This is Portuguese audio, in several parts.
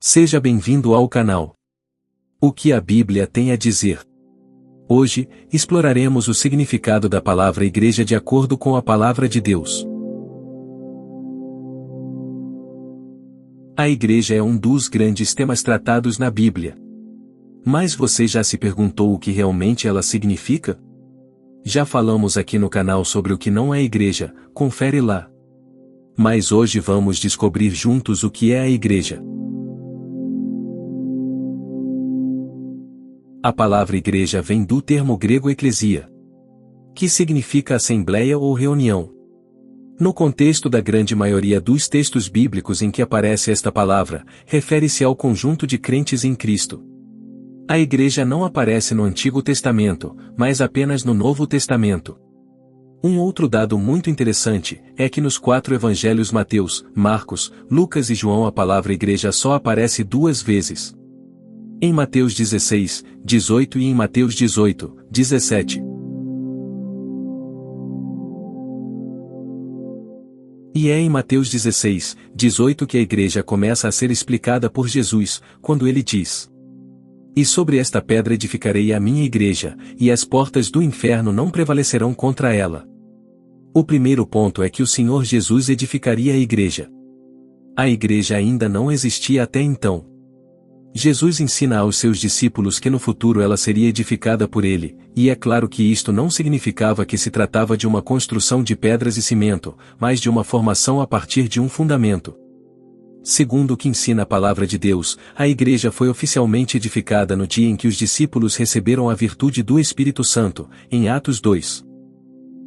Seja bem-vindo ao canal. O que a Bíblia tem a dizer? Hoje, exploraremos o significado da palavra igreja de acordo com a palavra de Deus. A igreja é um dos grandes temas tratados na Bíblia. Mas você já se perguntou o que realmente ela significa? Já falamos aqui no canal sobre o que não é igreja, confere lá. Mas hoje vamos descobrir juntos o que é a igreja. A palavra igreja vem do termo grego eclesia, que significa assembleia ou reunião. No contexto da grande maioria dos textos bíblicos em que aparece esta palavra, refere-se ao conjunto de crentes em Cristo. A igreja não aparece no Antigo Testamento, mas apenas no Novo Testamento. Um outro dado muito interessante é que nos 4 evangelhos Mateus, Marcos, Lucas e João a palavra igreja só aparece 2 vezes. Em Mateus 16, 18 e em Mateus 18, 17. E é em Mateus 16, 18 que a igreja começa a ser explicada por Jesus, quando ele diz: "E sobre esta pedra edificarei a minha igreja, e as portas do inferno não prevalecerão contra ela." O primeiro ponto é que o Senhor Jesus edificaria a igreja. A igreja ainda não existia até então. Jesus ensina aos seus discípulos que no futuro ela seria edificada por ele, e é claro que isto não significava que se tratava de uma construção de pedras e cimento, mas de uma formação a partir de um fundamento. Segundo o que ensina a palavra de Deus, a igreja foi oficialmente edificada no dia em que os discípulos receberam a virtude do Espírito Santo, em Atos 2.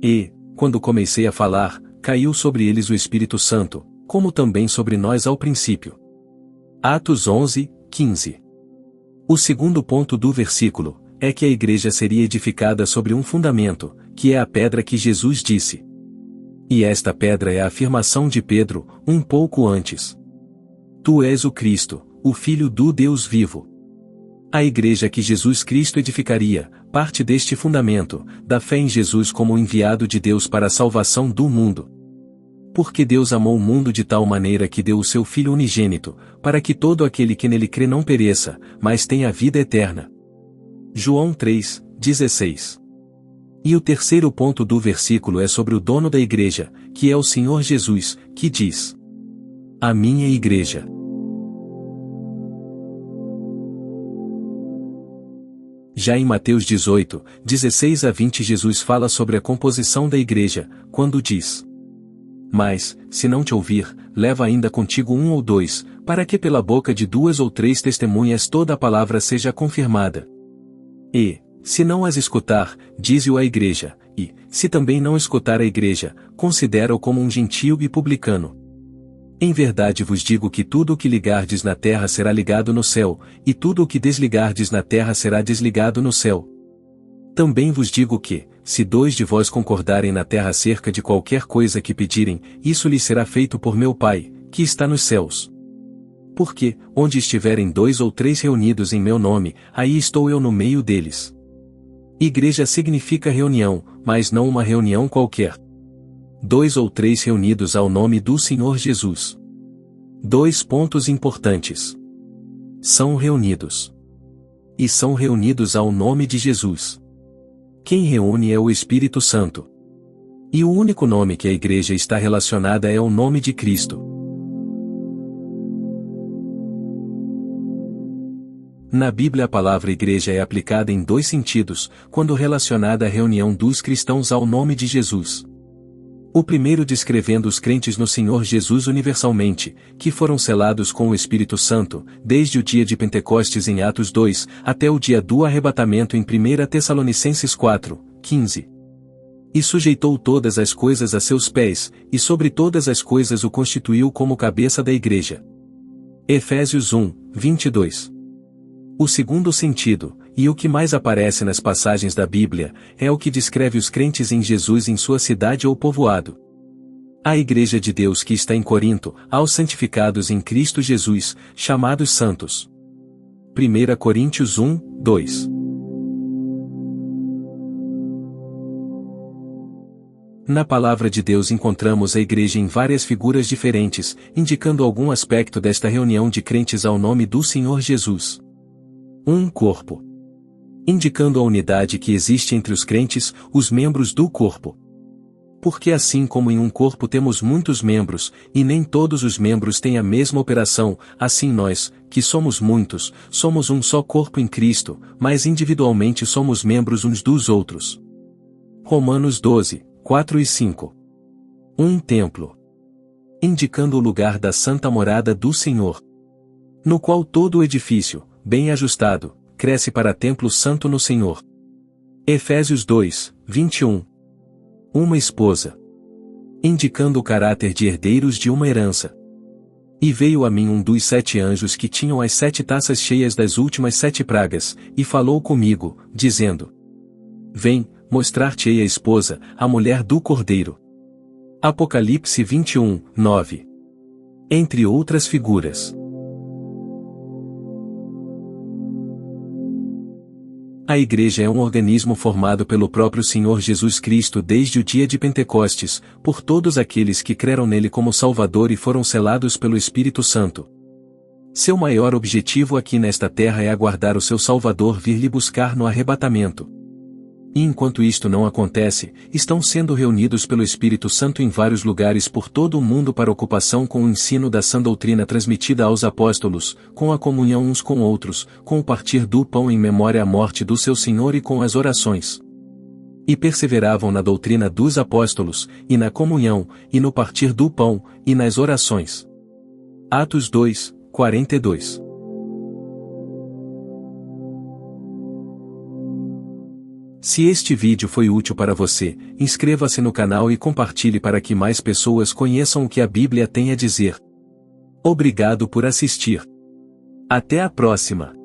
E, quando comecei a falar, caiu sobre eles o Espírito Santo, como também sobre nós ao princípio. Atos 11, 15. O segundo ponto do versículo é que a igreja seria edificada sobre um fundamento, que é a pedra que Jesus disse. E esta pedra é a afirmação de Pedro, um pouco antes. Tu és o Cristo, o Filho do Deus vivo. A igreja que Jesus Cristo edificaria, parte deste fundamento, da fé em Jesus como o enviado de Deus para a salvação do mundo. Porque Deus amou o mundo de tal maneira que deu o seu Filho unigênito, para que todo aquele que nele crê não pereça, mas tenha vida eterna. João 3, 16. E o terceiro ponto do versículo é sobre o dono da igreja, que é o Senhor Jesus, que diz: "A minha igreja." Já em Mateus 18, 16 a 20 Jesus fala sobre a composição da igreja, quando diz: "Mas, se não te ouvir, leva ainda contigo 1 ou 2, para que pela boca de 2 ou 3 testemunhas toda a palavra seja confirmada. E, se não as escutar, dize-o à igreja, e, se também não escutar a igreja, considera-o como um gentio e publicano. Em verdade vos digo que tudo o que ligardes na terra será ligado no céu, e tudo o que desligardes na terra será desligado no céu. Também vos digo que, se 2 de vós concordarem na terra acerca de qualquer coisa que pedirem, isso lhes será feito por meu Pai, que está nos céus. Porque, onde estiverem 2 ou 3 reunidos em meu nome, aí estou eu no meio deles." Igreja significa reunião, mas não uma reunião qualquer. 2 ou 3 reunidos ao nome do Senhor Jesus. 2 pontos importantes. São reunidos. E são reunidos ao nome de Jesus. Quem reúne é o Espírito Santo. E o único nome que a igreja está relacionada é o nome de Cristo. Na Bíblia a palavra igreja é aplicada em 2 sentidos, quando relacionada à reunião dos cristãos ao nome de Jesus. O primeiro descrevendo os crentes no Senhor Jesus universalmente, que foram selados com o Espírito Santo, desde o dia de Pentecostes em Atos 2, até o dia do arrebatamento em 1 Tessalonicenses 4, 15. E sujeitou todas as coisas a seus pés, e sobre todas as coisas o constituiu como cabeça da igreja. Efésios 1, 22. O segundo sentido, e o que mais aparece nas passagens da Bíblia, é o que descreve os crentes em Jesus em sua cidade ou povoado. A igreja de Deus que está em Corinto, aos santificados em Cristo Jesus, chamados santos. 1 Coríntios 1, 2. Na palavra de Deus encontramos a igreja em várias figuras diferentes, indicando algum aspecto desta reunião de crentes ao nome do Senhor Jesus. Um corpo. Indicando a unidade que existe entre os crentes, os membros do corpo. Porque assim como em um corpo temos muitos membros, e nem todos os membros têm a mesma operação, assim nós, que somos muitos, somos um só corpo em Cristo, mas individualmente somos membros uns dos outros. Romanos 12, 4 e 5. Um templo. Indicando o lugar da santa morada do Senhor. No qual todo o edifício, bem ajustado, cresce para templo santo no Senhor. Efésios 2, 21. Uma esposa. Indicando o caráter de herdeiros de uma herança. E veio a mim um dos 7 anjos que tinham as 7 taças cheias das últimas 7 pragas, e falou comigo, dizendo: Vem, mostrar-te-ei a esposa, a mulher do Cordeiro. Apocalipse 21, 9. Entre outras figuras. A Igreja é um organismo formado pelo próprio Senhor Jesus Cristo desde o dia de Pentecostes, por todos aqueles que creram nele como Salvador e foram selados pelo Espírito Santo. Seu maior objetivo aqui nesta terra é aguardar o seu Salvador vir lhe buscar no arrebatamento. E enquanto isto não acontece, estão sendo reunidos pelo Espírito Santo em vários lugares por todo o mundo para ocupação com o ensino da sã doutrina transmitida aos apóstolos, com a comunhão uns com outros, com o partir do pão em memória à morte do seu Senhor e com as orações. E perseveravam na doutrina dos apóstolos, e na comunhão, e no partir do pão, e nas orações. Atos 2, 42. Se este vídeo foi útil para você, inscreva-se no canal e compartilhe para que mais pessoas conheçam o que a Bíblia tem a dizer. Obrigado por assistir. Até a próxima!